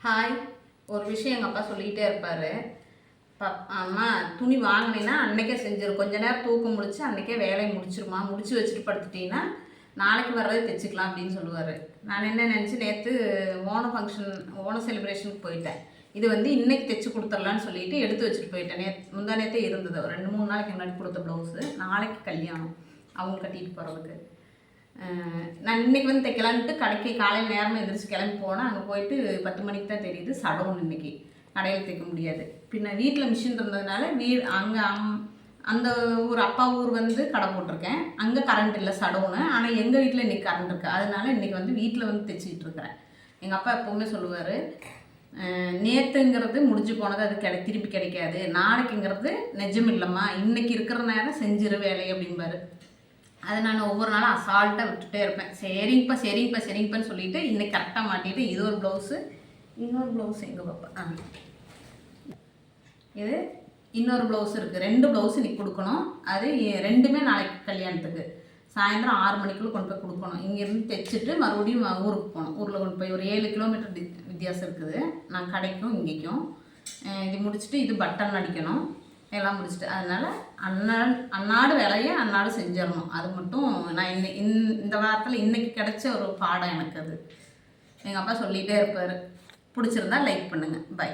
Hi. ஒரு விஷயம் எங்கள் அப்பா சொல்லிக்கிட்டே இருப்பார். அம்மா துணி வாங்கினீன்னா அன்றைக்கே செஞ்சிடும், கொஞ்ச நேரம் தூக்கம் முடிச்சு அன்றைக்கே வேலையை முடிச்சிருமா, முடிச்சு வச்சுட்டு படுத்துட்டீங்கன்னா நாளைக்கு வர்றதை தைச்சிக்கலாம் அப்படின்னு சொல்லுவார். நான் என்ன நினச்சி நேற்று ஓணம் செலிப்ரேஷனுக்கு போயிட்டேன். இது இன்றைக்கி தைச்சி கொடுத்துடலான்னு சொல்லிட்டு எடுத்து வச்சுட்டு போயிட்டேன். முந்தா நேற்றே இருந்தது, ஒரு 2-3 நாளைக்கு முன்னாடி கொடுத்த ப்ளவுஸு. நாளைக்கு கல்யாணம், அவங்க கட்டிட்டு போகிறதுக்கு. நான் இன்றைக்கி தைக்கலான்ட்டு கடைக்கு காலையில் நேரமாக எந்திரிச்சு கிளம்பி போனால் அங்கே போயிட்டு 10 மணிக்கு தான் தெரியுது சடவுன். இன்றைக்கி கடையில் தைக்க முடியாது. பின்ன வீட்டில் மிஷின் இருந்ததுனால அங்கே அந்த ஊர் அப்பா ஊர் கடை போட்டிருக்கேன். அங்கே கரண்ட் இல்லை, சடவுனு. ஆனால் எங்கள் வீட்டில் இன்றைக்கி கரண்ட் இருக்குது. அதனால இன்றைக்கி வீட்டில் தைச்சிக்கிட்டு இருக்கிறேன். எங்கள் அப்பா எப்போவுமே சொல்லுவார், நேற்றுங்கிறது முடிஞ்சு போனது, அது திருப்பி கிடைக்காது. நாளைக்குங்கிறது நிஜம் இல்லைம்மா, இன்றைக்கி இருக்கிற நேரம் செஞ்சிரு வேலை அப்படிம்பாரு. அதை நான் ஒவ்வொரு நாளும் அசால்ட்டாக விட்டுட்டே இருப்பேன். சரிங்கப்பான்னு சொல்லிவிட்டு இன்றைக்கி கரெக்டாக மாட்டிட்டு இது ஒரு ப்ளவுஸு, இன்னொரு ப்ளவுஸ் எங்கள் பாப்பா இது இன்னொரு ப்ளவுஸ் இருக்குது. 2 ப்ளவுஸ் இன்றைக்கி கொடுக்கணும். அது 2மே நாளைக்கு கல்யாணத்துக்கு சாயந்தரம் 6 மணிக்குள்ளே கொண்டு போய் கொடுக்கணும். இங்கேருந்து தைச்சிட்டு மறுபடியும் ஊருக்கு போகணும். ஊரில் கொண்டு போய் ஒரு 7 கிலோமீட்டர் வித்தியாசம் இருக்குது நான் கடைக்கும் இங்கேக்கும். இது முடிச்சுட்டு இது பட்டன் அடிக்கணும், எல்லாம் முடிச்சுட்டு. அதனால் அன்னாடு வேலையை அன்னாடு செஞ்சிடணும். அது மட்டும் நான் இந்த வாரத்தில் இன்றைக்கி கிடைச்ச ஒரு பாடம் எனக்கு. அது எங்கள் அப்பா சொல்லிகிட்டே இருப்பார். பிடிச்சிருந்தா லைக் பண்ணுங்கள். பை.